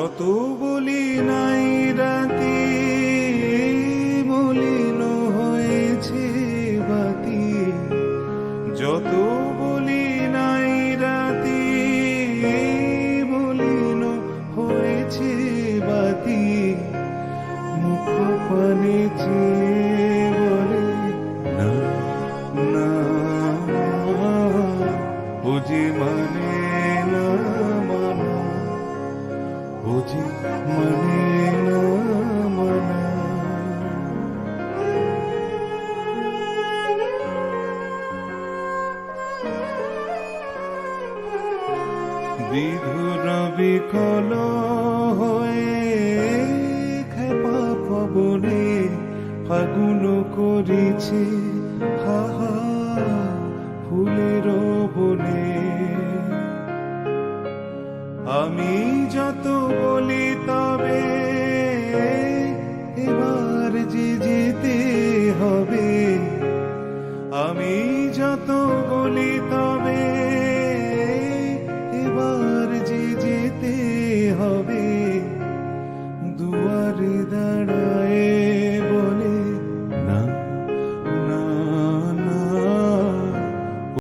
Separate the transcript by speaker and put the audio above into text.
Speaker 1: যত বলি নাই রাতি মলিন হয়েছে বাতি, যত বলি নাই রাতি মলিন হয়েছে বাতি, মুখ পানে চেয়ে বলে না না, বুঝি মানে না মানা, বুঝি মানে না মানা। বিধুর বিকল হয়ে খেপা পবনে ফাগুন করেছে হাহা ফুলের বনে। আমি যত